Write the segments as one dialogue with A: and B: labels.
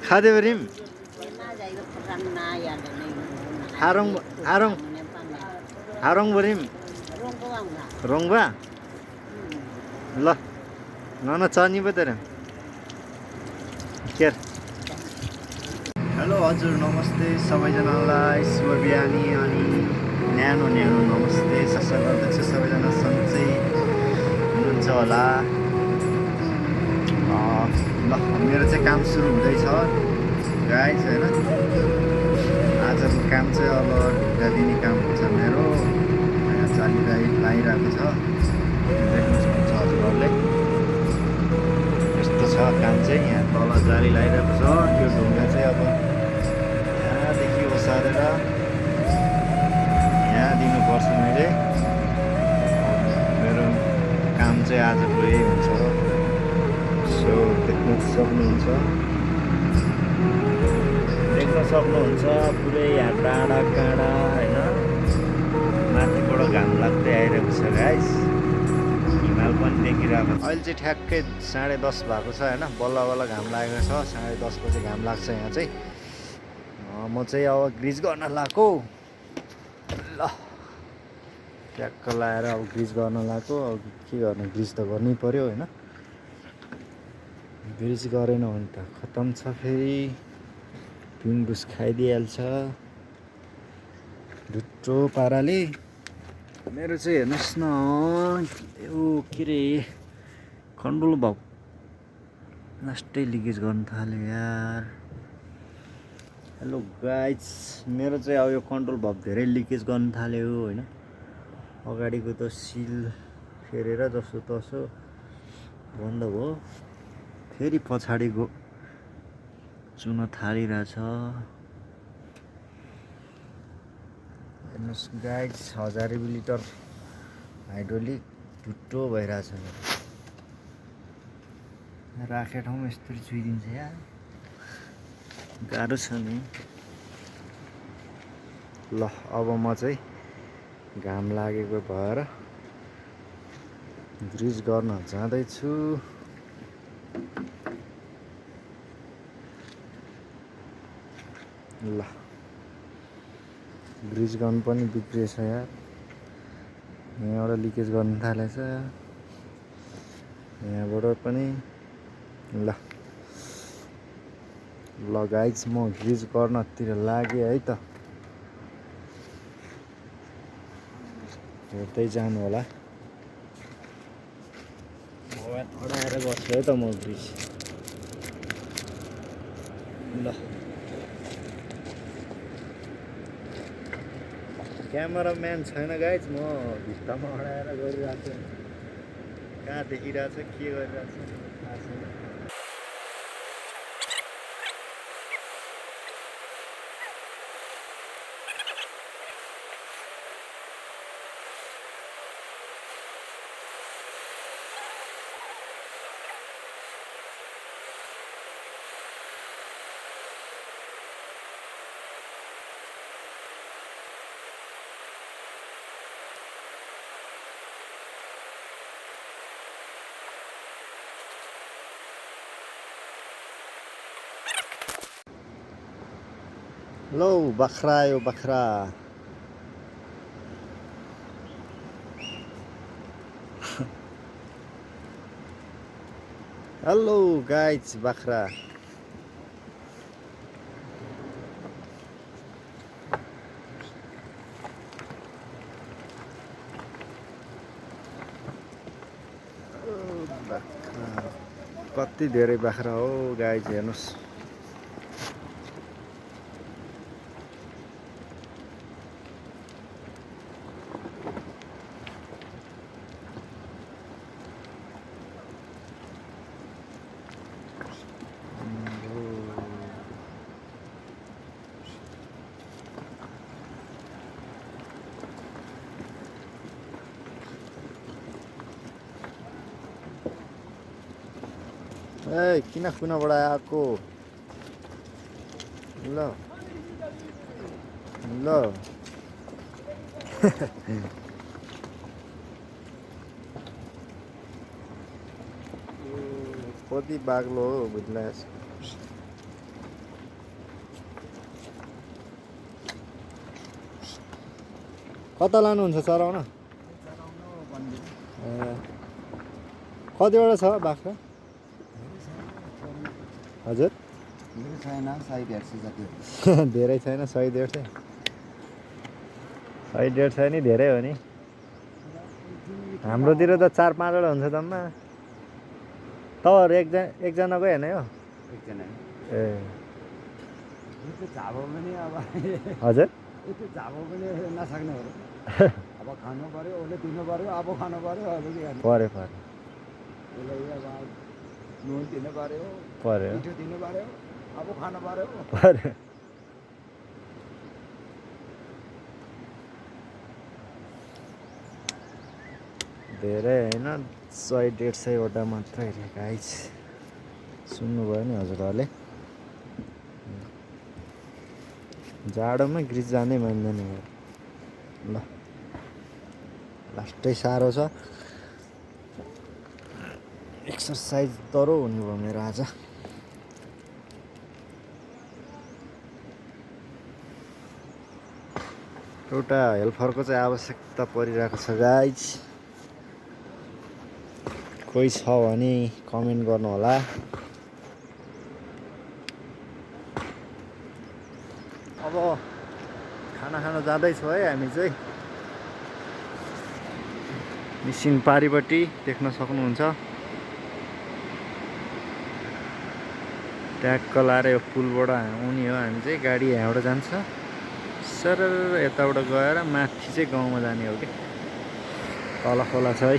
A: खादे बरिम हारङ बरिम रोङबा ल न चनी पो तेरो केयर हेलो हजुर नमस्ते सबैजनालाई शुभ बिहानी अनि न्यानो नमस्ते आशा गर्दछु सबैजना सन्चै हुनुहुन्छ होला ल मेरो चाहिँ काम सुरु हुँदैछ गाइस हैन आजको काम चाहिँ अब ढुक्का दिने काम हुन्छ मेरो यहाँ जाली लागिरहेको छ देख्न सक्नुहुन्छ हजुरहरूले यस्तो छ काम चाहिँ यहाँ तल जाली लगाइरहेको छ यो ढुङ्गा चाहिँ अब यहाँदेखि ओसारेर यहाँ दिनुपर्छ मैले मेरो काम चाहिँ आजको यही हुन्छ सो देख्न सक्नुहुन्छ पुरै यहाँ डाँडा काँडा होइन माथिबाट घाम लाग्दै आइरहेको छ गाइस हिमाल पनि देखिरहेको छ अहिले चाहिँ ठ्याक्कै 10:30 भएको छ होइन बल्ल बल्ल घाम लागेको छ 10:30 बजे घाम लाग्छ यहाँ चाहिँ म चाहिँ अब ग्रिज गर्न लाग्यो ल ट्याक्क लाएर अब ग्रिज गर्न लाग्यो अब के गर्ने ग्रिज त गर्नै पर्यो होइन ग्रिज गरेन भने त खतम छ फेरि पिङडुस खाइदिइहाल्छ ढुट्टो पाराले मेरो चाहिँ हेर्नुहोस् न यो के रे कन्ट्रोल भाव लास्टै लिकेज गर्न थाल्यो यार हेलो गाइज मेरो चाहिँ अब यो कन्ट्रोल भाव धेरै लिकेज गर्न थाल्यो होइन अगाडिको त सिल फेरेर जसो तसो बन्द भयो फेरि पछाडिको चुन थालिरहेछ हेर्नुहोस् गाइज 1000 लिटर हाइड्रोलिक ढुट्टो भइरहेछ राखे ठाउँमा यस्तरी चुइदिन्छ यार गाह्रो छ नि ल अब म चाहिँ घाम लागेको भएर ग्रिज गर्न जाँदैछु ल ग्रिज गन पनि बिग्रिएछ यार यहाँबाट लिकेज गर्न थालेछ यहाँबाट पनि ल गाइज म ग्रिज गर्नतिर लागेँ है त हेर्दै जानु होला मोबाइल अडाएर बस्छु है त म ग्रिज ल क्यामेराम्यान छैन गाइज म भित्तामा अडाएर गरिरहेको छु कहाँ देखिरहेछ के गरिरहेछ थाहा छैन लो बाख्रा यो बाख्रा हेलो गाइज बाख्रा कति धेरै बाख्रा हो गाइज हेर्नुहोस् ए किन कुनाबाट आएको ल ल कति बाग्लो हो बुझ्ला कता लानुहुन्छ चराउन कतिवटा छ बाख्रा हजुर
B: छैन 100-150 जति
A: धेरै छैन 100-150 100-150 नि धेरै हो नि हाम्रोतिर त 4-5 वटा हुन्छ जम्मा तपाईँहरू एकजनाको हेर्ने हो
B: एकजना
A: ए
B: त्यो झाबो पनि अब
A: हजुर
B: त्यो झाबो पनि नसक्ने हो अब खानु पर्यो उसले दिनु पर्यो अब खानु पर्यो अब के गर्नु
A: पऱ्यो
B: उसलाई अब नुन दिनु पर्यो मिठो दिनु पर्यो अब खानु पर्यो
A: धेरै होइन 100-150 वटा मात्रै रे गाइस सुन्नुभयो नि हजुरहरूले जाडोमा ग्रिज जानै मान्दैन यार ल लास्टै साह्रो छ एक्सर्साइज दह्रो हुने भयो मेरो आज एउटा हेल्परको चाहिँ आवश्यकता परिरहेको छ गाइस कोही छ भने कमेन्ट गर्नु होला अब खाना खान जाँदैछौँ है हामी चाहिँ मिसिन पारिपट्टि देख्न सक्नुहुन्छ ट्याक्क लाएर यो पुलबाट आउने हो हामी चाहिँ गाडी यहाँबाट जान्छ सर यताबाट गएर माथि चाहिँ गाउँमा जाने हो कि तल खोला छ है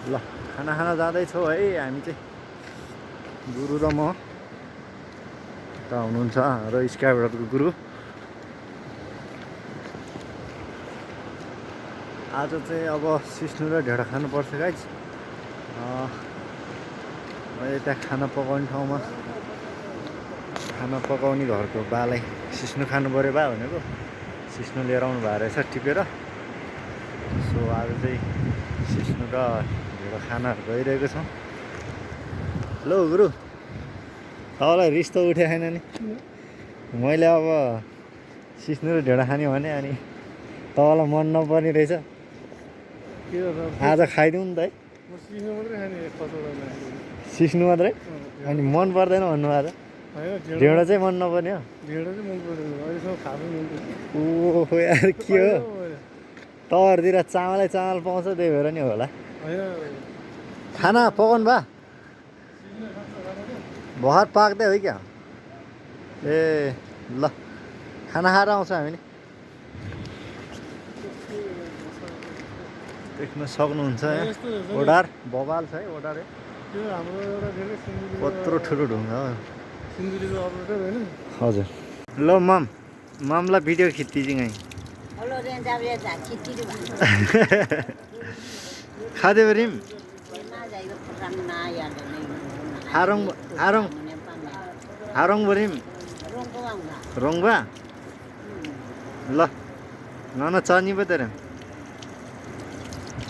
A: ल खाना खाना जाँदैछौँ है हामी चाहिँ गुरु र म त हुनुहुन्छ र स्काइबाट गुरु आज चाहिँ अब सिस्नु र ढेँडो खानुपर्छ गाइस मैले त्यहाँ खाना पकाउने ठाउँमा खाना पकाउने घरको बालाई सिस्नु खानु पऱ्यो बा भनेको सिस्नु लिएर आउनु भएको रहेछ टिपेर सो आज चाहिँ सिस्नु र ढेँडो खानाहरू गइरहेको छौँ ल गुरु तपाईँलाई रिस त उठे छैन नि मैले अब सिस्नु र ढेँडो खाने भने अनि तपाईँलाई मन नपर्ने रहेछ आज खाइदिउँ नि त है सिस्नु मात्रै अनि मन पर्दैन भन्नु आज ढेँडो चाहिँ मन नपर्ने हो ओहो यार के हो तपाईँहरूतिर चामलै चामल पाउँछ त्यही भएर नि होला खाना पकाउनु भा भर पाक्दै हो क्या ए ल खाना खाएर आउँछ हामी नि देख्न सक्नुहुन्छ ओडार बबाल छ है ओडार कत्रो ठुलो ढुङ्गा हो हजुर ल ममलाई भिडियो खिच्दिजिङ खाँदै बरिम आरङ बरिम रोङबा ल नन चनी पो तेरे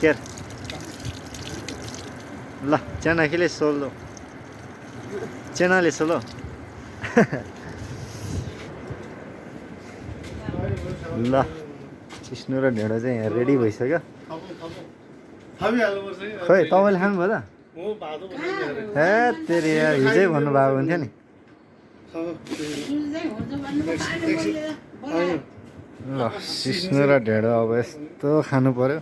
A: केर ल चेना खेले सोल्दो चेनाले सोलो ल सिस्नु र ढेँडो चाहिँ यहाँ रेडी भइसक्यो खोइ तपाईँले खानुभयो त ए तेरि यार हिजै भन्नुभएको हुन्थ्यो नि ल सिस्नु र ढेँडो अब यस्तो खानु पर्यो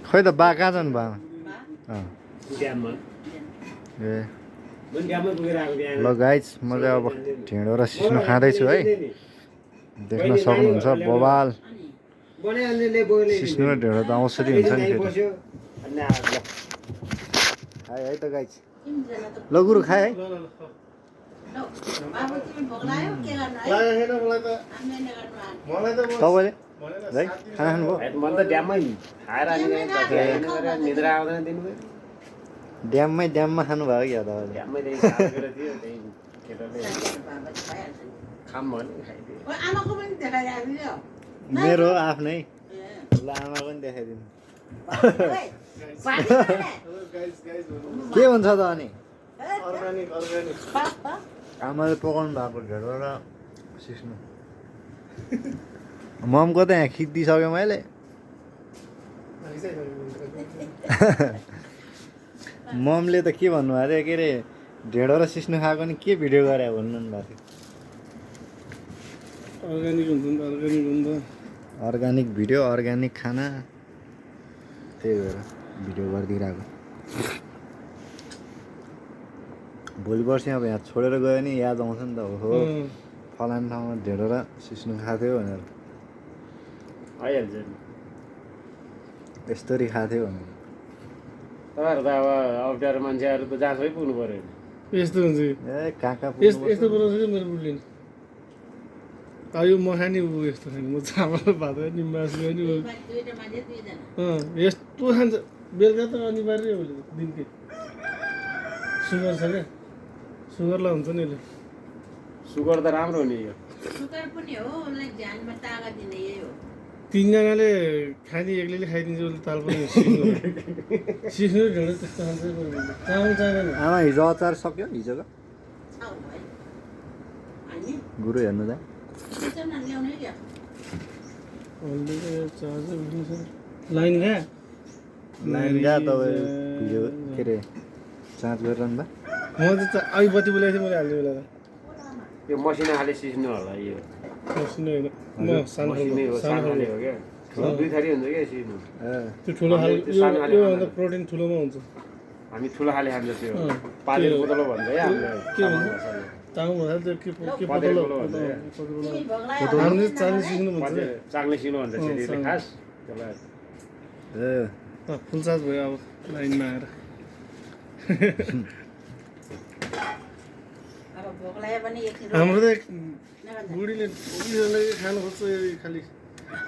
A: खोइ त बा कहाँ जानु बामा ए ल गाइज म चाहिँ अब ढेँडो र सिस्नु खाँदैछु है देख्न सक्नुहुन्छ बबाल सिस्नु र ढेँडो त औषधि हुन्छ नि फेरि खाए है त गाइज ल गुरु खाए है तपाईँले है खाना खानुभयो ड्याममै खानुभयो क्या तपाईँले
C: केटाले खाम भने खाइदियो
D: आमाको पनि देखाइराख्दियो
A: मेरो आफ्नै ल आमा पनि देखाइदिनु के हुन्छ त अनि
C: अर्गानिक
A: आमाले पकाउनु भएको ढेँडो र सिस्नु ममको त यहाँ खिचिदिइसक्यो मैले ममले त के भन्नुभएको थियो के अरे ढेँडो र सिस्नु खाएको नि के भिडियो गरे भन्नु भएको थियो
C: अर्गानिक हुन्छ
A: अर्ग्यानिक भिडियो अर्ग्यानिक खाना त्यही भएर भिडियो गरिदिइरहेको भोलि पर्सि अब यहाँ छोडेर गयो भने याद आउँछ नि त हो फलाने ठाउँमा ढेँडो र सिस्नु खाएको थियो भनेर
C: आइहाल्छ नि
A: यस्तरी खाएको थियो भनेर
C: तपाईँहरू त अब अप्ठ्यारो मान्छेहरू त जहाँ सबै पुग्नु पऱ्यो नि
E: यस्तो हुन्छ
A: ए कहाँ कहाँ
E: यस्तो बनाउँछ कि मेरो बुढीले अब यो म खाने ऊ यस्तो खाने म चामल भात नि मासु नि
D: दुईटा मान्छे दुईजना
E: यस्तो खान्छ बेलुका त अनिवार्य हो दिनकै सुगर छ क्या सुगरलाई हुन्छ नि यसले
C: सुगर त राम्रो हो नि यो
D: सुगर पनि हो उसलाई ध्यानमा तागत दिने यही हो
E: तिनजनाले खाने एक्लैले खाइदिन्छ उसले ताल पनि सिक्नु ढेँडो त्यस्तो खान्छ चामल चाहिँदैन
A: आमा हिजो अचार सक्यो हिजोको
D: छाउ भाइ अनि
A: गुरु हेर्नु त
D: किचनमा ल्याउने क्या
E: लाइन क्या
A: लाइन जा तपाईँ भिडियो के अरे चार्ज गरेर नि त
E: म त अहिले बत्ती बोलाएको थिएँ मैले हाल्ने बेला त
C: यो मसिना खाले सिस्नु होला यो
E: सुन्नु होइन म सानो
C: मसिनै हो सानो खाले हो क्या दुई थरी हुन्छ क्या सिस्नु
E: त्यो ठुलो खाले योभन्दा प्रोटिन ठुलोमा हुन्छ
C: हामी ठुलो खाले खान्छ त्यो
E: अँ,
C: पालेको
E: त्यो-
C: बोतलो भन्छ क्या
E: के भन्छ?
C: हामीले
E: तामाङ भन्दा त्यो के
C: पतेलो
E: पतलो
C: भन्छ क्या।
D: तिमी भोग्ला
E: हामीले चाँदी सिक्नु भन्छ
C: चाङ्ले सिनो भन्छ
E: अँ,
C: सेरीले
E: चाङ्ले।
C: खास त्यसलाई
A: ए
E: फुल चार्ज भयो अब लाइनमा आएर
D: अब भोग्लाए पनि एकछिन
E: हाम्रो त
D: नगर्दा।
E: बुढीले खानु खोज्छ यो खालि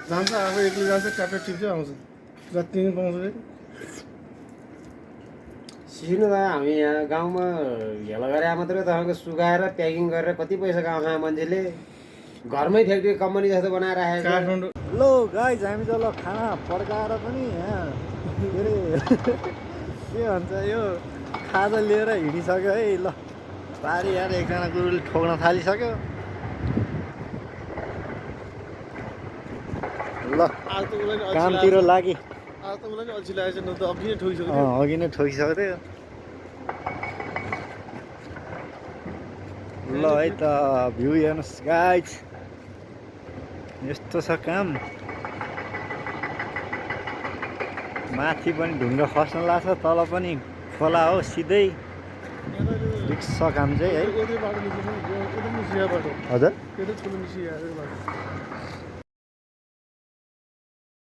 E: जान्छ आफू एक्लै जान्छ ट्यापेट टिप्छ आउँछ जति पनि पाउँछ रे
C: सिस्नु त हामी यहाँ गाउँमा हेला गरे मात्रै तपाईँको सुकाएर प्याकिङ गरेर कति पैसा कमाउँछ मान्छेले घरमै फ्याक्ट्री कम्पनी जस्तो बनाएर राखेको छ।
E: काठमाडौँ
A: लो गाइज हामी त ल खाना पड्काएर पनि यहाँ के अरे के भन्छ यो खाजा लिएर हिँडिसक्यो है ल पारी यार एकजना गुरुले ठोक्न थालिसक्यो ल
E: आज त उसलाई नि अल्छी
A: कामतिर
E: लागेको
A: लागि
E: छ। आज त उसलाई नि अल्छी लागेको छ न त अघि नै ठोकिसक्यो
A: अघि नै ठोकिसकेको थियो ल है त भ्यू हेर्नुहोस् गाइज यस्तो छ काम माथि पनि ढुङ्गा खस्न लाग्छ तल पनि खोला हो सिधै रिक्स छ काम चाहिँ है
E: यतै बाटो निस्किन्छ नि, यतै निस्किया बाटो
A: हजुर
E: यतै ठुलो निस्किया बाटो